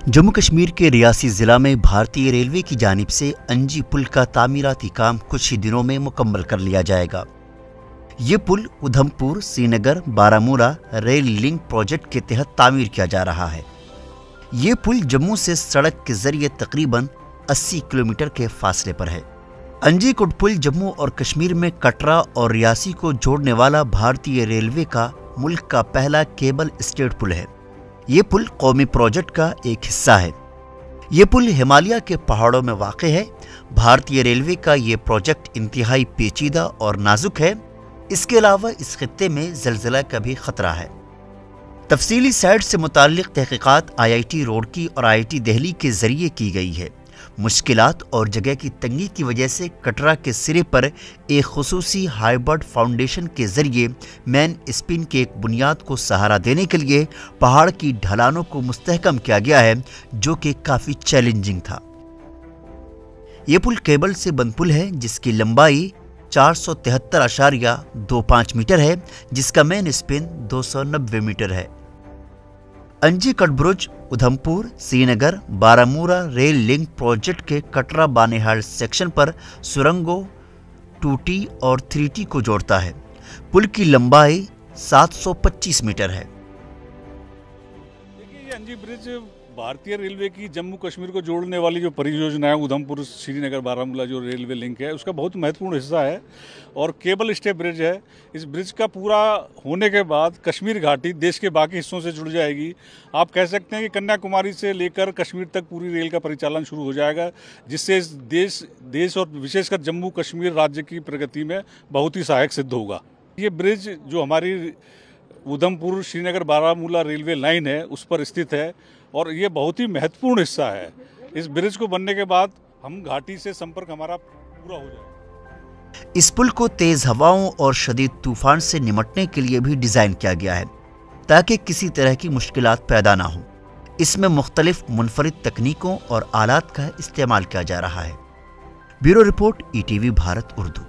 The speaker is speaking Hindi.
जम्मू कश्मीर के रियासी जिला में भारतीय रेलवे की जानिब से अंजी पुल का तामीराती काम कुछ ही दिनों में मुकम्मल कर लिया जाएगा। ये पुल Udhampur Srinagar Baramulla rail link project के तहत तामीर किया जा रहा है। ये पुल जम्मू से सड़क के जरिए तकरीबन 80 किलोमीटर के फासले पर है। अंजी कोट पुल जम्मू और कश्मीर में कटरा और रियासी को जोड़ने वाला भारतीय रेलवे का मुल्क का पहला केबल स्टेड पुल है। ये पुल कौमी प्रोजेक्ट का एक हिस्सा है। ये पुल हिमालय के पहाड़ों में वाक़ है। भारतीय रेलवे का ये प्रोजेक्ट इंतहाई पेचीदा और नाजुक है। इसके अलावा इस खित्ते में ज़लज़ला का भी खतरा है। तफसीली साइट से मुताल्लिक़ तहक़ीक़ात IIT रुड़की और IIT दिल्ली के ज़रिए की गई है। मुश्किलात और जगह की तंगी की वजह से कटरा के सिरे पर एक खुसूसी हाइबर्ड फाउंडेशन के जरिए मैन स्पिन के एक बुनियाद को सहारा देने के लिए पहाड़ की ढलानों को मुस्तहकम किया गया है, जो कि काफ़ी चैलेंजिंग था। ये पुल केबल से बंद पुल है जिसकी लंबाई 473.25 मीटर है, जिसका मैन स्पिन 290 मीटर है। अंजी कटब्रुज Udhampur Srinagar Baramulla rail link project के कटरा बानिहाल सेक्शन पर सुरंगों 2T और 3T को जोड़ता है। पुल की लंबाई 725 मीटर है। देखिए, ये अंजी ब्रिज भारतीय रेलवे की जम्मू कश्मीर को जोड़ने वाली जो परियोजना है उधमपुर श्रीनगर बारामूला जो रेलवे लिंक है उसका बहुत महत्वपूर्ण हिस्सा है और केबल स्टे ब्रिज है। इस ब्रिज का पूरा होने के बाद कश्मीर घाटी देश के बाकी हिस्सों से जुड़ जाएगी। आप कह सकते हैं कि कन्याकुमारी से लेकर कश्मीर तक पूरी रेल का परिचालन शुरू हो जाएगा, जिससे देश और विशेषकर जम्मू कश्मीर राज्य की प्रगति में बहुत ही सहायक सिद्ध होगा। ये ब्रिज जो हमारी उधमपुर श्रीनगर बारामूला रेलवे लाइन है उस पर स्थित है और ये बहुत ही महत्वपूर्ण हिस्सा है। इस ब्रिज को बनने के बाद हम घाटी से संपर्क हमारा पूरा हो जाएगा। इस पुल को तेज हवाओं और शदीद तूफान से निपटने के लिए भी डिजाइन किया गया है ताकि किसी तरह की मुश्किलात पैदा ना हो। इसमें मुख्तलिफ मुनफरिद तकनीकों और आलात का इस्तेमाल किया जा रहा है। Bureau report ETV Bharat Urdu.